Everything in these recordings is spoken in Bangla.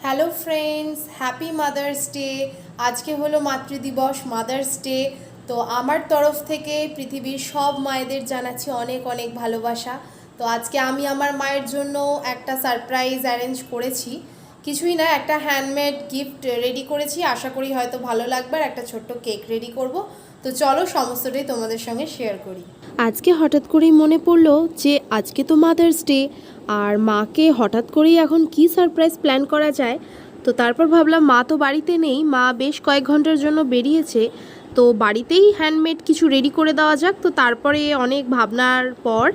Hello friends, happy mother's day. আজকে হলো মাতৃদিবস, মাদার্স ডে। তো আমার তরফ থেকে পৃথিবীর সব মায়েদের জানাচ্ছি অনেক অনেক ভালোবাসা। তো আজকে আমি আমার মায়ের জন্য একটা সারপ্রাইজ অ্যারেঞ্জ করেছি। কিছুই না, একটা হ্যান্ডমেড গিফট রেডি করেছি, আশা করি হয়তো ভালো লাগবে। আর একটা ছোট্ট কেক রেডি করব। তো চলো সমস্তটাই তোমাদের সঙ্গে শেয়ার করি। আজকে হঠাৎ করেই মনে পড়লো যে আজকে তো মাদার্স ডে, আর মাকে হঠাৎ করেই এখন কি সারপ্রাইজ প্ল্যান করা যায়। তো তারপর ভাবলাম মা তো বাড়িতে নেই, মা বেশ কয়েক ঘন্টার জন্য বেরিয়েছে, তো বাড়িতেই হ্যান্ডমেড কিছু রেডি করে দেওয়া যাক। তো তারপরে অনেক ভাবনার পর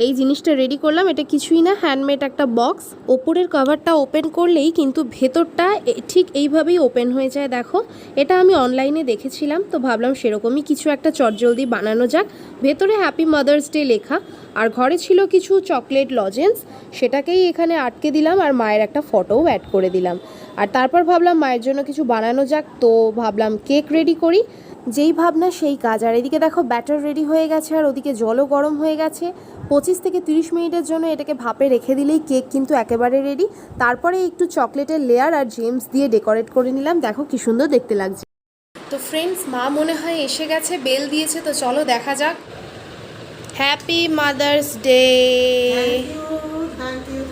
এই জিনিসটা রেডি করলাম। এটা কিছুই না, হ্যান্ডমেড একটা বক্স। ওপরের কভারটা ওপেন করলেই কিন্তু ভেতরটা ঠিক এইভাবেই ওপেন হয়ে যায়। দেখো, এটা আমি অনলাইনে দেখেছিলাম, তো ভাবলাম সেরকমই কিছু একটা চটজলদি বানানো যাক। ভেতরে হ্যাপি মাদার্স ডে লেখা, আর ঘরে ছিল কিছু চকলেট লজেন্স, সেটাকেই এখানে আটকে দিলাম, আর মায়ের একটা ফটোও অ্যাড করে দিলাম। আর তারপর ভাবলাম মায়ের জন্য কিছু বানানো যাক, তো ভাবলাম কেক রেডি করি। যেই ভাবনা সেই কাজ। আর এদিকে দেখো ব্যাটার রেডি হয়ে গেছে, আর ওদিকে জলও গরম হয়ে গেছে। 25 থেকে 30 মিনিটের জন্য এটাকে ভাপে রেখে দিলেই কেক কিন্তু একেবারে রেডি। তারপরে একটু চকলেটের লেয়ার আর জেমস দিয়ে ডেকোরেট করে নিলাম। দেখো কি সুন্দর দেখতে লাগছে। তো ফ্রেন্ডস, মা মনে হয় এসে গেছে, বেল দিয়েছে, তো চলো দেখা যাক। Happy mother's day. Thank you.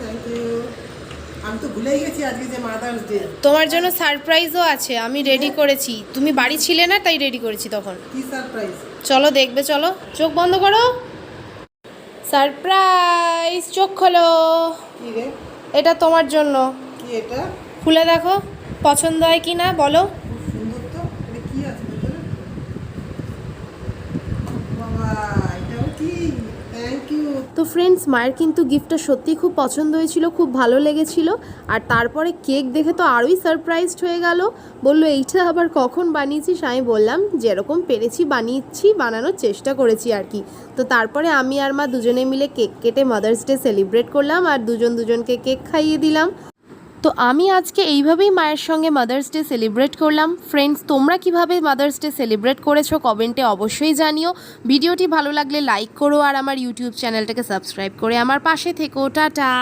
আমি তো ভুলেই গেছি আজকে যে মাদার্স ডে। তোমার জন্য সারপ্রাইজও আছে, আমি রেডি করেছি। তুমি বাড়ি ছিলে না, তাই রেডি করেছি তখন। কি সারপ্রাইজ? চলো দেখবে, চলো চোখ বন্ধ করো। সারপ্রাইজ, চোখ খোলো। কি রে? এটা তোমার জন্য। কি এটা? খুলে দেখো, পছন্দ হয় কি না বলো। খুব সুন্দর তো। এটা কি আছে ভিতরে? বাবা, এটাও কি? Thank you. তো ফ্রেন্ডস, মায়ের কিন্তু গিফটটা সত্যি খুব পছন্দ হয়েছিল, খুব ভালো লেগেছিল। আর তারপরে কেক দেখে তো আরোই সারপ্রাইজড হয়ে গেল। বললো এইটা আবার কখন বানিয়েছিস? আমি বললাম যেরকম পেরেছি বানিয়েছি, বানানোর চেষ্টা করেছি আর কি। তো তারপরে আমি আর মা দুজনে মিলে কেক কেটে মাদার্স ডে সেলিব্রেট করলাম, আর দুজনকে কেক খাইয়ে দিলাম। তো আমি আজকে এইভাবেই মায়ের সঙ্গে মাদার্স ডে সেলিব্রেট করলাম। ফ্রেন্ডস, তোমরা কিভাবে মাদার্স ডে সেলিব্রেট করেছো কমেন্টে অবশ্যই জানিও। ভিডিওটি ভালো লাগলে লাইক করো, আর আমার ইউটিউব চ্যানেলটাকে সাবস্ক্রাইব করে আমার পাশে থেকো। টাটা।